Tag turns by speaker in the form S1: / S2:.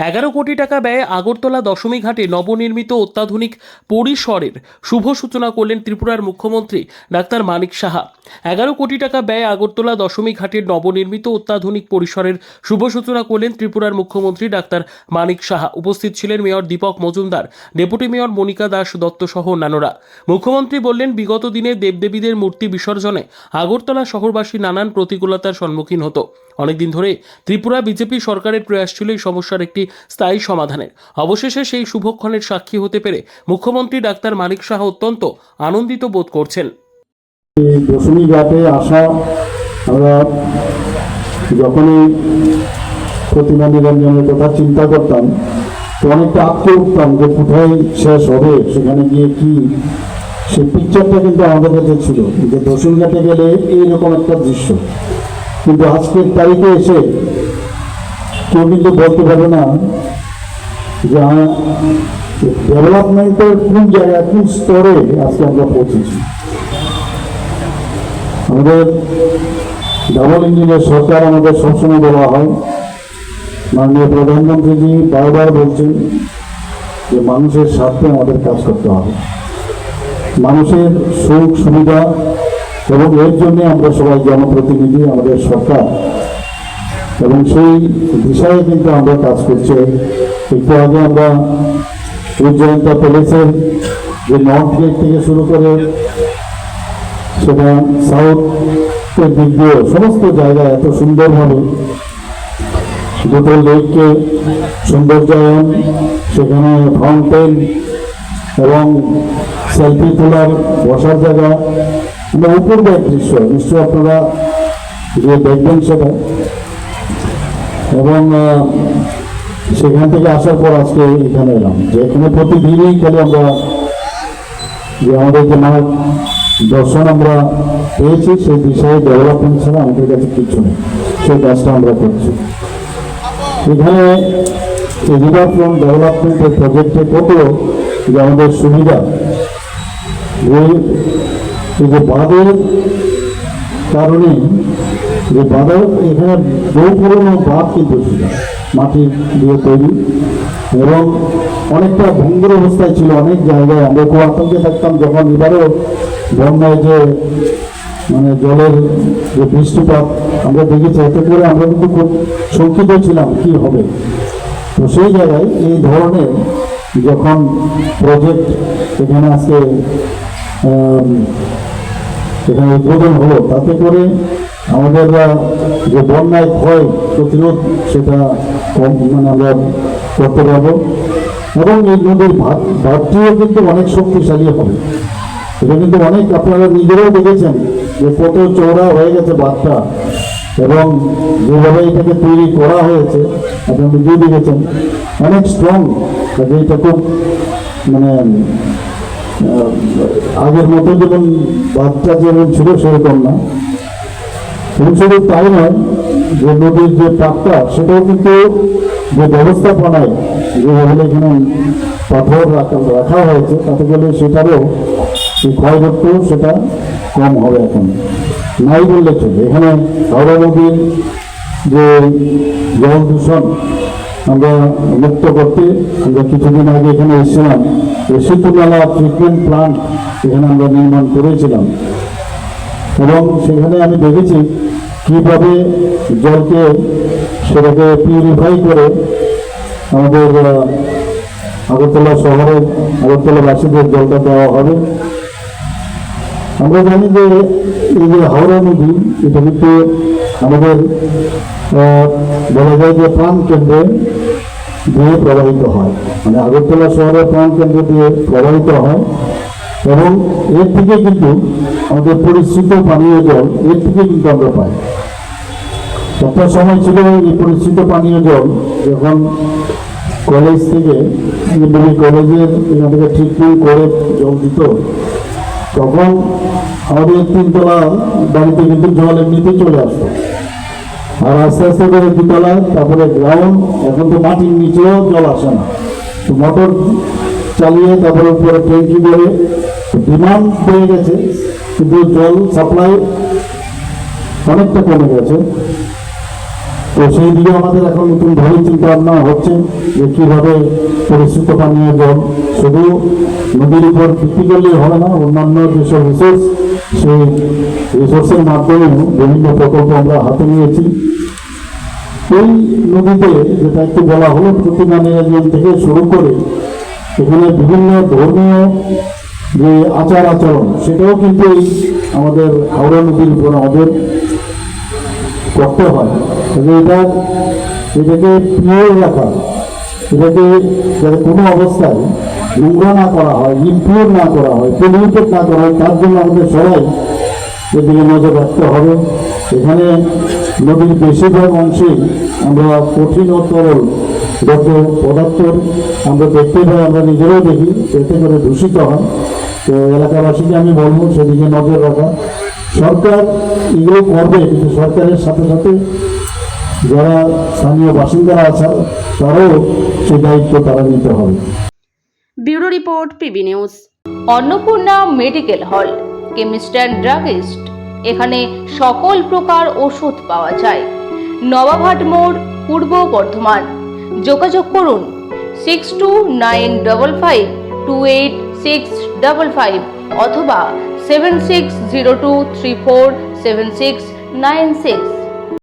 S1: 11 কোটি টাকা ব্যয়ে আগরতলা দশমী ঘাটে নবনির্মিত অত্যাধুনিক পরিসরের শুভ সূচনা করলেন ত্রিপুরার মুখ্যমন্ত্রী ডাক্তার মানিক সাহা। 11 কোটি টাকা ব্যয়ে আগরতলা দশমী ঘাটের নবনির্মিত অত্যাধুনিক পরিসরের শুভ সূচনা করলেন ত্রিপুরার মুখ্যমন্ত্রী ডাক্তার মানিক সাহা। উপস্থিত ছিলেন mayor Deepak Majumdar, deputy mayor Monika Das Dutta সহ অন্যান্যরা। মুখ্যমন্ত্রী বললেন, বিগত দিনে দেবদেবীদের মূর্তি বিসর্জনে আগরতলা শহরবাসী নানান প্রতিকূলতার সম্মুখীন হতো। অনেকদিন ধরে ত্রিপুরা বিজেপি সরকারের প্রয়াস ছিল এই সমস্যার একটি স্থায়ী সমাধানের। অবশেষে সেই শুভক্ষণের সাক্ষী হতে পেরে মুখ্যমন্ত্রী ডাক্তার মানিক সাহা অত্যন্ত আনন্দিত বোধ করছেন।
S2: দশমী ঘাটে আসা, আমরা যখনই প্রতিমা নিরঞ্জনের কথা চিন্তা করতাম তো অনেকটা আটকে উঠতাম যে কোথায় শেষ হবে, সেখানে গিয়ে কি সেই পিকচারটা কিন্তু আমাদের কাছে ছিল যে দশমী ঘাটে গেলে এইরকম একটা দৃশ্য। কিন্তু আজকের তারিখে এসে কেউ কিন্তু বলতে পারবে না যে ডেভেলপমেন্টের কোন জায়গায় কোন স্তরে আজকে আমরা পৌঁছেছি। আমাদের ডাবল ইঞ্জিনের সরকার আমাদের সবসময় বলা হয়, মাননীয় প্রধানমন্ত্রীজি বারবার বলছেন যে মানুষের স্বার্থে আমাদের কাজ করতে হবে, মানুষের সুখ সুবিধা, এবং এর জন্যে আমরা সবাই জনপ্রতিনিধি, আমাদের সরকার, এবং সেই দিশায় কিন্তু আমরা কাজ করছি। একটু আগে আমরা উজ্জয়ন্তা প্যালেসের যে নর্থ গেট থেকে শুরু করে সেটা সাউথের দিক দিয়ে সমস্ত জায়গায় এত সুন্দরভাবে দুটো লেককে সৌন্দর্যায়ন, সেখানে ফাউন্টেন এবং সেলফি তোলার বসার জায়গা, অপূর্ব এক দৃশ্য। নিশ্চয় আপনারা যে দেখবেন সেটা। এবং সেখান থেকে আসার পর আজকে এখানে এলাম, যে এখানে প্রতিদিনই খালি আমরা যে আমাদের যে মায়ের দর্শন আমরা পেয়েছি সেই বিষয়ে ডেভেলপমেন্ট ছাড়া আমাদের কাছে কিছু নেই, সেই কাজটা আমরা করছি। এখানে এই রিভারফ্রন্ট ডেভেলপমেন্টের প্রজেক্টে কত যে আমাদের সুবিধা, এই যে বাঁধের কারণে, যে বাঁধের এখানে বহু পুরনো বাঁধ কিন্তু ছিল মাটি দিয়ে তৈরি, এবং অনেকটা ভঙ্গুর অবস্থায় ছিল অনেক জায়গায়। আমরা খুব আতঙ্কে থাকতাম যখন এবারেও বন্যায় যে জলের যে বৃষ্টিপাত আমরা দেখেছি, এতে করে আমরা কিন্তু খুব শঙ্কিত ছিলাম কি হবে। তো সেই জায়গায় এই ধরনের যখন প্রজেক্ট এখানে আজকে এখানে উদ্বোধন হলো, তাতে করে আমাদের যে বন্যায় ক্ষয় প্রতিরোধ সেটা কম আমরা করতে পারবো, এবং এই নদীর ভাতটিও কিন্তু অনেক শক্তিশালী হবে। এটা কিন্তু অনেক, আপনারা নিজেরাও দেখেছেন যে কত চওড়া হয়ে গেছে বাঁধটা, এবং যেভাবে এটাকে তৈরি করা হয়েছে আপনারা নিজেও দেখেছেন, অনেক স্ট্রং। এটা খুব আগের মতো যেমন বাঁধটা যেমন ছিল সেরকম না। এবং শুধু তাই নয়, যে নদীর যে পাকটা সেটাও কিন্তু যে ব্যবস্থাপনায় যেভাবে এখানে পাথর রাখা হয়েছে, তাতে গেলে সেটারও এই ক্ষয়যুক্ত সেটা কম হবে। এখন নাই বললে চলে। এখানে হাওড়া নদীর যে জল দূষণ আমরা মুক্ত করতে আমরা কিছুদিন আগে এখানে এসেছিলাম, শীতনালা ট্রিটমেন্ট প্লান্ট এখানে আমরা নির্মাণ করেছিলাম, এবং সেখানে আমি দেখেছি কীভাবে জলকে সেটাকে পিউরিফাই করে আমাদের আগরতলা শহরের আগরতলাবাসীদের জলটা দেওয়া হবে। আমরা জানি যে এই যে হাওড়া নদী, এটা কিন্তু আমাদের বলা যায় যে প্রাণ কেন্দ্রে দিয়ে প্রবাহিত হয়, আগরতলা শহরের প্রাণ কেন্দ্র দিয়ে প্রবাহিত হয়, এবং এর থেকে কিন্তু আমাদের পরিশ্রিত পানীয় জল এর থেকে কিন্তু আমরা পাই। একটা সময় ছিল এই পরিশ্রিত পানীয় জল যখন কলেজ থেকে কলেজের এখান থেকে ট্রিটমেন্ট করে জল দিত, তখন আমাদের 3তলা বাড়িতে কিন্তু জল এমনিতেই চলে আসতো, আর আস্তে আস্তে করে 2তলা, তারপরে গ্রাউন্ড, এখন তো মাটির নিচেও জল আসে না। তো মোটর চালিয়ে তারপরে উপরে ট্যাঙ্কি করে ডিমান্ড বেড়ে গেছে, কিন্তু জল সাপ্লাই অনেকটা কমে গেছে। তো তো সেই দিকে আমাদের এখন নতুন ভাবে চিন্তা ভাবনা হচ্ছে যে কিভাবে পরিশ্রুত পানীয় জল শুধু নদীর উপর ভিত্তি করলেই হবে না, অন্যান্য যেসব রিসোর্স সেই রিসোর্সের মাধ্যমে বিভিন্ন প্রকল্প আমরা হাতে নিয়েছি। এই নদীতে যেটা একটু বলা হলো প্রতিমা নিরঞ্জন থেকে শুরু করে এখানে বিভিন্ন ধর্মীয় যে আচার আচরণ সেটাও কিন্তু এই আমাদের হাওড়া নদীর উপর আমাদের করতে হয়। এটাকে পিওর রাখা, এটাকে যাতে কোনো অবস্থায় নোংরা না করা হয়, ইমপিওর না করা হয়, পলিউটেড না করা হয়, তার জন্য আমাদের সবাই এদিকে নজর রাখতে হবে। এখানে নদীর বেশিরভাগ অংশেই আমরা কঠিন ও তরল পদার্থ আমরা দেখতে পাই, আমরা নিজেরাও দেখি, এতে করে দূষিত হয়। তো এলাকাবাসীকে আমি বলবো সেদিকে নজর রাখা। সরকার এগুলো করবে, কিন্তু সরকারের সাথে সাথে যারা স্থানীয় বাসিন্দারা আছে তারাও সেই দায়িত্ব তারা নিতে হবে।
S3: Bureau report, PB news. Annapurna medical hall, chemist and druggist. এখানে সকল প্রকার ওষুধ পাওয়া যায়। নবাবহাট মোড়, পূর্ব বর্ধমান। যোগাযোগ করুন 6295528655 অথবা 7602347696।